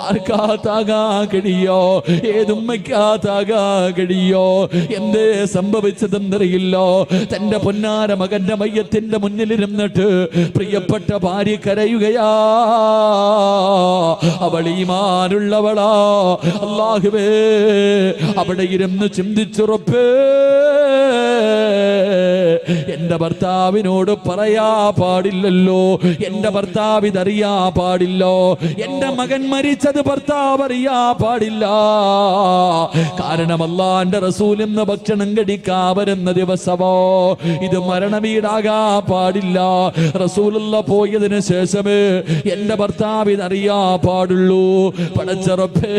ആർക്കാ താകാൻ കഴിയോ? ഏതുമ്മയ്ക്കാ താകാൻ കഴിയോ? എന്തേ സംഭവിച്ചതെന്നറിയില്ലോ. തന്റെ പൊന്നാര മകന്റെ മയ്യത്തിന്റെ മുന്നിലിരുന്നിട്ട് പ്രിയപ്പെട്ട ഭാര്യ കരയുകയാ. അവൾ ഈമാനുള്ളവളാ. അല്ലാഹുവേ, അവിടെ ഇരുന്ന് ചിന്തിച്ചുറപ്പേ, എന്റെ ഭർത്താവിനോട് പറയാ പാടില്ലല്ലോ, എന്റെ ഭർത്താവ് ഇതറിയാ പാടില്ലോ, എന്റെ മകൻ മരിച്ചത് ഭർത്താവ് അറിയാ പാടില്ല. കാരണം അല്ലാഹുവിന്റെ റസൂൽ ഇന്ന് ഭക്ഷണം കഴിക്കാ വരുന്ന ദിവസമോ ഇത് മരണവീടാകാ പാടില്ല. റസൂലുള്ള പോയതിനു ശേഷമേ എന്റെ ഭർത്താവ് ഇതറിയാ പാടുള്ളൂ. പടച്ചറപ്പേ,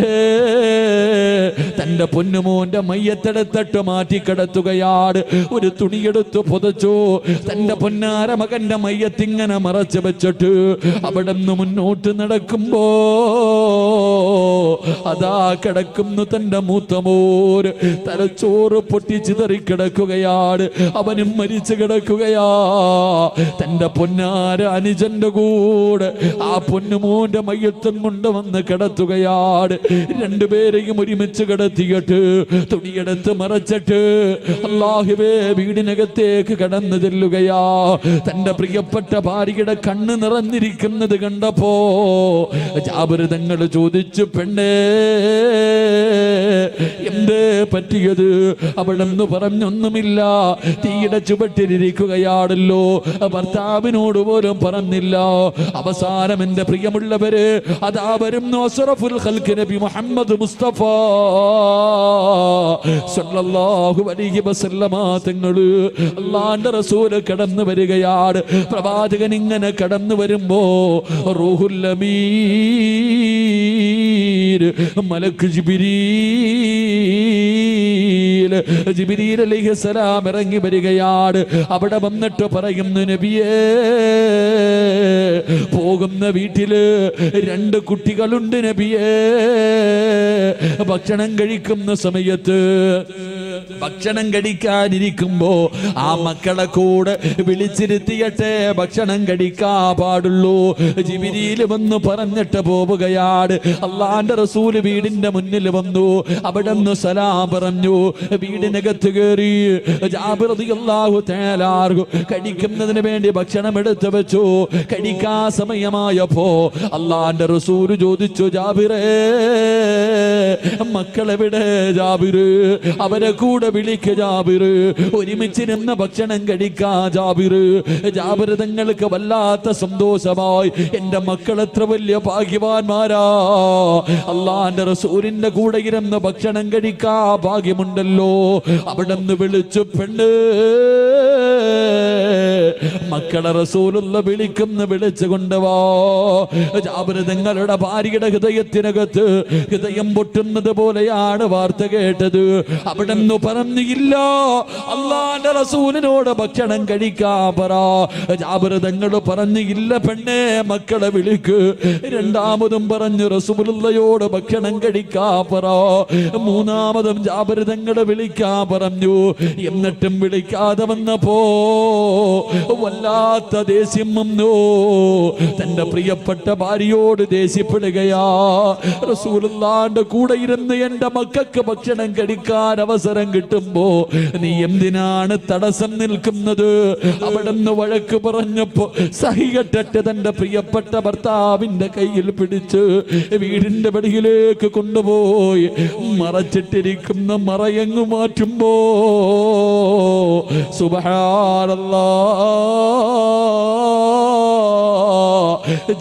തന്റെ പൊന്നുമോന്റെ മയ്യത്തെടുത്തിട്ട് മാറ്റിക്കിടത്തുകയാണ്. ഒരു തുണിയെടുത്ത് പുതച്ചു. തന്റെ പൊന്നാര മകന്റെ മയ്യത്തിങ്ങനെ മറച്ചു വെച്ചിട്ട് അവിടെ നിന്ന് മുന്നോട്ട് നടക്കുമ്പോ അതാ കിടക്കുന്നു തന്റെ മൂത്തമോര്. തലച്ചോറ് പൊട്ടിച്ചിതറി കിടക്കുകയാണ്. അവനും മരിച്ചു കിടക്കുകയാ. തന്റെ പൊന്നാര അനുജന്റെ കൂടെ ആ പൊന്നുമോന്റെ മയ്യത്തും കൊണ്ടുവന്ന് കിടത്തുകയാണ്. രണ്ടുപേരെയും ഒരുമിച്ച് കിടത്തിയിട്ട് തുണിയെടുത്ത് മറച്ചിട്ട് അല്ലാഹുവേ വീടിനകത്തേക്ക് കടന്നു ചെല്ലുകയാ. തന്റെ പ്രിയപ്പെട്ട ഭാര്യയുടെ കണ്ണ് നിറഞ്ഞിരിക്കുന്നത് കണ്ടപ്പോ ജാബിർ തങ്ങൾ ചോദിച്ചു, പെണ്ണേ എന്തേ പറ്റിയത്? അവിടെ നിന്ന് പറഞ്ഞൊന്നുമില്ല, തീയുടെ ചുവട്ടിലിരിക്കുകയാണല്ലോ, ഭർത്താവിനോട് പോലും പറഞ്ഞില്ല. അവസാനം എന്റെ പ്രിയമുള്ളവര് അതാ വരുന്നു അസ്റഫുൽ ഖൽഖ് നബി മുഹമ്മദ് മുസ്തഫ സല്ലല്ലാഹു അലൈഹി വസല്ലമ തങ്ങള് അല്ലാഹുവിന്റെ റസൂൽ കടന്നു വരികയാണ്. പ്രവാചകൻ ഇങ്ങനെ കടന്നു വരുമ്പോ റൂഹുൽ അമീൻ മലക്ക് ജിബ്രീൽ അലൈഹിസ്സലാം ഇറങ്ങി വരികയാണ്. അവിടെ വന്നിട്ട് പറയുന്നു, നബിയേ, പോകുന്ന വീട്ടില് 2 കുട്ടികളുണ്ട് നബിയേ. ഭക്ഷണം കഴിക്കുന്ന സമയത്ത് ഭക്ഷണം കഴിക്കാനിരിക്കുമ്പോ ആ മക്കളെ കൂടെ വിളിച്ചിരുത്തിയട്ടെ ഭക്ഷണം കഴിക്കാ പാടുള്ളൂ. ജിബ്രീൽ വന്ന് പറഞ്ഞിട്ട് പോവുകയാണ്. അല്ലാഹുവിന്റെ റസൂൽ വീടിന്റെ മുന്നിൽ വന്നു. അവിടെ നിന്ന് സലാം പറഞ്ഞു. വീടിനകത്ത് കയറി ജാബിർ റളിയല്ലാഹു തആല കഴിക്കുന്നതിന് വേണ്ടി ഭക്ഷണം എടുത്തു വെച്ചു. കഴിക്കാ സമയമായപ്പോ അല്ലാഹുവിന്റെ റസൂൽ ചോദിച്ചു, ജാബിറേ, മക്കളെവിടെ ജാബിറ്? അവരെ കൂടെ വിളിക്ക് ജാബിറ്, ഒരുമിച്ചിരുന്ന് ഭക്ഷണം കഴിക്കാ ജാബിറ്. ജാബിർ തങ്ങൾക്ക് വല്ലാത്ത സന്തോഷമായി. എന്റെ മക്കൾ എത്ര വലിയ ഭാഗ്യവാന്മാരാ, അല്ലാഹുവിന്റെ റസൂലിന്റെ കൂടെ ഇരുന്ന് ഭക്ഷണം കഴിക്കാ ഭാഗ്യമുണ്ടല്ലോ. അവിടെ നിന്ന് വിളിച്ചു, പെണ്ണ്, മക്കളെ റസൂലുള്ള വിളിച്ചു കൊണ്ടുവാ. ജാബിർ തങ്ങളുടെ ഭാര്യയുടെ ഹൃദയത്തിനകത്ത് ഹൃദയം പൊട്ടുന്നത് പോലെയാണ് വാർത്ത കേട്ടത്. അവിടെ നിന്ന് പറഞ്ഞില്ല, അല്ലാഹുവിന്റെ റസൂലിനോട് ഭക്ഷണം കഴിക്കാ പറ. ജാബിർ തങ്ങൾ പറഞ്ഞില്ല, പെണ്ണേ, മക്കളെ വിളിക്ക്. രണ്ടാമതും പറഞ്ഞു, റസൂലുള്ളയോട് ഭക്ഷണം കഴിക്കാ പറ. മൂന്നാമതും ജാബിർ തങ്ങൾ വിളിക്കാ പറഞ്ഞു. എന്നിട്ടും വിളിക്കാതെ വന്നപ്പോ വല്ലാത്ത ദേഷ്യം വന്നു. തന്റെ പ്രിയപ്പെട്ട ഭാര്യയോട് ദേഷ്യപ്പെടുകയാ. റസൂലുള്ളാഹിന്റെ കൂടെ ഇരുന്ന് എന്റെ മക്കൾക്ക് ഭക്ഷണം കഴിക്കാൻ അവസരം കിട്ടുമ്പോ നീ എന്തിനാണ് തടസ്സം നിൽക്കുന്നത്? അവിടുന്ന് വഴക്ക് പറഞ്ഞപ്പോ സഹികെട്ടിട്ട് തന്റെ പ്രിയപ്പെട്ട ഭർത്താവിന്റെ കയ്യിൽ പിടിച്ച് വീടിന്റെ വെളിയിലേക്ക് കൊണ്ടുപോയി മറച്ചിട്ടിരിക്കുന്ന മറയങ്ങ് മാറ്റുമ്പോ സുബ്ഹാനല്ലാഹ്,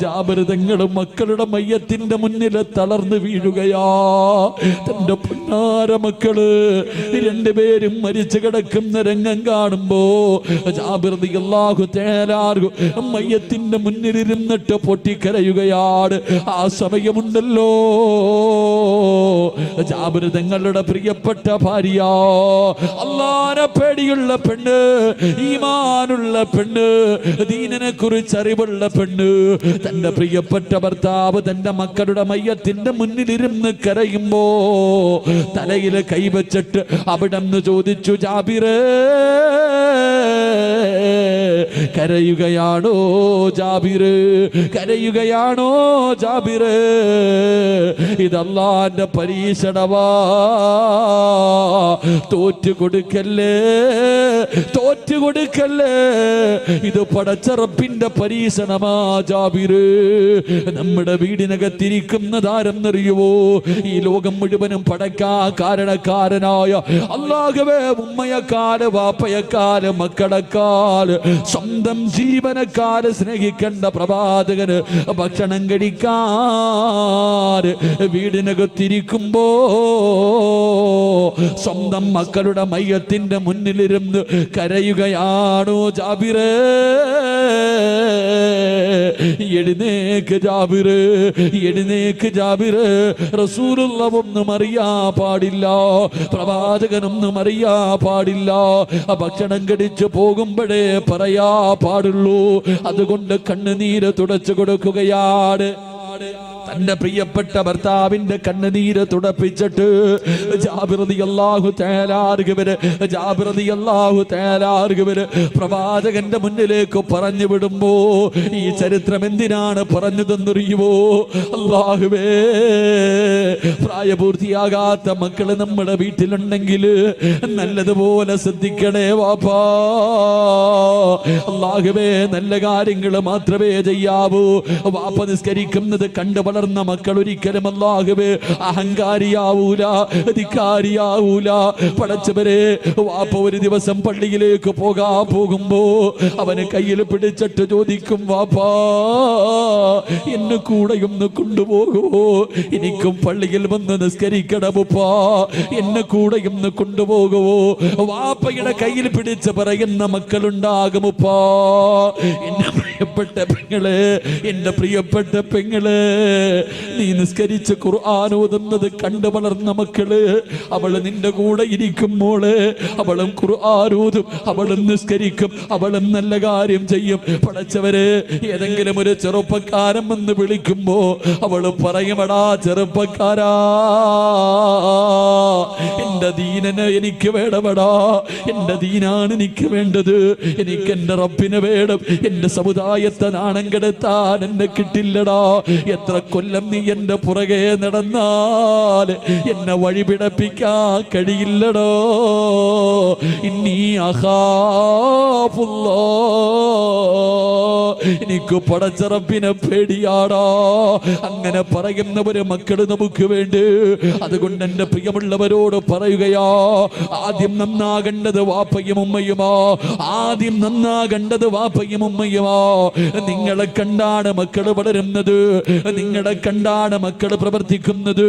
ജാബിർ തങ്ങൾ മക്കളുടെ മയ്യത്തിന്റെ മുന്നിൽ തളർന്നു വീഴുകയാ. തന്റെ പൊന്നാര മക്കള് രണ്ടുപേരും മരിച്ചു കിടക്കുന്ന രംഗം കാണുമ്പോ ജാബിർ റളിയല്ലാഹു തആല മയ്യത്തിന്റെ മുന്നിലിരുന്നിട്ട് പൊട്ടിക്കരയുകയാണ്. ആ സമയമുണ്ടല്ലോ ജാബിർ തങ്ങളുടെ പ്രിയപ്പെട്ട ഭാര്യ, അല്ലാഹുവിനെ പേടിയുള്ള പെണ്ണ്, ഈമാനുള്ള പെണ്ണ്, ദീനിനെ കുറിച്ച് അറിവുള്ള പെണ്ണ്, തന്റെ പ്രിയപ്പെട്ട ഭർത്താവ് തന്റെ മക്കളുടെ മയ്യത്തിന്റെ മുന്നിലിരുന്ന് കരയുമ്പോ തലയില് കൈവച്ചിട്ട് അവിടെന്ന് ചോദിച്ചു, ജാബിറേ കരയുകയാണോ ജാബിറ്? കരയുകയാണോ ജാബിറ്? ഇത് അല്ലാഹുവിന്റെ പരീക്ഷണമാ. തോറ്റുകൊടുക്കല്ലേ, തോറ്റുകൊടുക്കല്ലേ. ഇത് പടച്ച റബ്ബിന്റെ പരീക്ഷണമാ ജാബിറ്. നമ്മുടെ വീടിനകത്തിരിക്കുന്നതാരെന്നറിയുവോ? ഈ ലോകം മുഴുവനും പടക്കാൻ കാരണക്കാരനായ അല്ലാഹുവേ, ഉമ്മയെക്കാല് വാപ്പയെക്കാല് മക്കളെക്കാല് സ്വന്തം ജീവനെക്കാല് സ്നേഹിക്കേണ്ട പ്രവാചകന് ഭക്ഷണം കഴിക്കാൻ വീടിനകത്തിരിക്കുമ്പോ സ്വന്തം മക്കളുടെ മയ്യത്തിന്റെ മുന്നിലിരുന്ന് കരയുകയാണോ ജാബിറേ? എഴുന്നേക്ക് ജാബിറ്, എഴുന്നേക്ക് ജാബിറ്. റസൂലുള്ളാഹി ഒന്നും അറിയാ പാടില്ല, പ്രവാചകനൊന്നും അറിയാ പാടില്ല. ഭക്ഷണം കടിച്ചു പോകുമ്പോഴേ പറയാ പാടുള്ളൂ. അതുകൊണ്ട് കണ്ണുനീര് തുടച്ചു കൊടുക്കുകയാണ്. തന്റെ പ്രിയപ്പെട്ട ഭർത്താവിന്റെ കണ്ണുനീര് തുടപ്പിച്ചിട്ട് ജാബിർ റളിയല്ലാഹു തആല പ്രവാചകന്റെ മുന്നിലേക്ക് പറഞ്ഞു വിടുമ്പോ ഈ ചരിത്രം എന്തിനാണ് പറഞ്ഞതെന്നറിയുമോ? അല്ലാഹുവേ, പ്രായപൂർത്തിയാകാത്ത മക്കള് നമ്മുടെ വീട്ടിലുണ്ടെങ്കിൽ നല്ലതുപോലെ ശ്രദ്ധിക്കണേ വാപ്പാ. അല്ലാഹുവേ, നല്ല കാര്യങ്ങൾ മാത്രമേ ചെയ്യാവൂ. വാപ്പ നിസ്കരിക്കുന്നത് കണ്ടു വളർന്ന മക്കൾ ഒരിക്കലും അല്ലാഹുവേ അഹങ്കാരിയാവൂല, ധിക്കാരിയാവൂല. പടച്ചവരെ, വാപ്പ ഒരു ദിവസം പള്ളിയിലേക്ക് പോകുമ്പോ അവന് കയ്യിൽ പിടിച്ചിട്ട് ചോദിക്കും, വാപ്പാ എന്നെ കൂടെ ഒന്ന് കൊണ്ടുപോകുമോ? എനിക്കും പള്ളിയിൽ വന്ന് നിസ്കരിക്കണമുപ്പാ, എന്നെ കൂടെ ഒന്ന് കൊണ്ടുപോകുമോ? വാപ്പയുടെ കയ്യിൽ പിടിച്ച് പറയുന്ന മക്കളുണ്ടാകുമുപ്പാ. എന്നെ പ്രിയപ്പെട്ട പെങ്ങളെ, എന്റെ പ്രിയപ്പെട്ട പെങ്ങളെ, നീ നിസ്കരിച്ച് ഖുർആൻ ഓതുന്നത് കണ്ടു വളർന്ന മക്കള്, അവള് നിന്റെ കൂടെ ഇരിക്കുമ്പോള് അവളും ഖുർആൻ ഓതും, അവളും നിസ്കരിക്കും, അവളും നല്ല കാര്യം ചെയ്യും. പടച്ചവരെ, ഏതെങ്കിലും ഒരു ചെറുപ്പക്കാരൻ വന്ന് വിളിക്കുമ്പോ അവള് പറയുമടാ ചെറുപ്പക്കാരാ, എന്റെ ദീനനെ എനിക്ക് വേണമടാ, എന്റെ ദീനാണ് എനിക്ക് വേണ്ടത്, എനിക്ക് എന്റെ റബ്ബിനെ വേണം, എന്റെ സമുദായത്തെ നാണം കെടുത്താൻ എന്നെ കിട്ടില്ലടാ. എത്ര കൊല്ലം നീ എന്റെ പുറകെ നടന്നാൽ എന്നെ വഴിപിടപ്പിക്കാൻ കഴിയില്ലടോ. ഇന്നീ അഖാഫുല്ലാഹ്, എനിക്ക് പടച്ച റബ്ബിനെ പേടിയാടാ. അങ്ങനെ പറയുന്നവര് മക്കള് നമുക്ക് വേണ്ടി. അതുകൊണ്ട് എന്റെ പ്രിയമുള്ളവരോട് പറയുകയാ, ആദ്യം നന്നാകേണ്ടത് വാപ്പയും ഉമ്മയുമാ, ആദ്യം നന്നാകേണ്ടത് വാപ്പയും ഉമ്മയുമാ. നിങ്ങളെ കണ്ടാണ് മക്കള് വളരുന്നത്, നിങ്ങളെ കണ്ടാണ് മക്കള് പ്രവർത്തിക്കുന്നത്.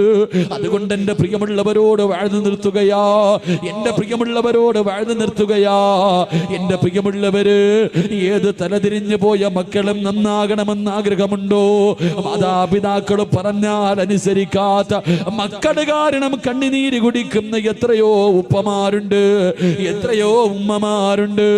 അതുകൊണ്ട് എന്റെ പ്രിയമുള്ളവരോട് വാഴ്ന്നു നിർത്തുകയാ, എന്റെ പ്രിയമുള്ളവരോട് വാഴ്ന്നു നിർത്തുകയാ. എന്റെ പ്രിയമുള്ളവര്, ഏത് തലതിരിഞ്ഞു പോയ മക്കളും നന്നാകണമെന്ന് ആഗ്രഹമുണ്ടോ? മാതാപിതാക്കൾ പറഞ്ഞാൽ അനുസരിക്കാത്ത മക്കള് കാരണം കണ്ണുനീര് കുടിക്കുന്ന എത്രയോ ഉപ്പമാരുണ്ട്, എത്രയോ ഉമ്മമാരുണ്ട്.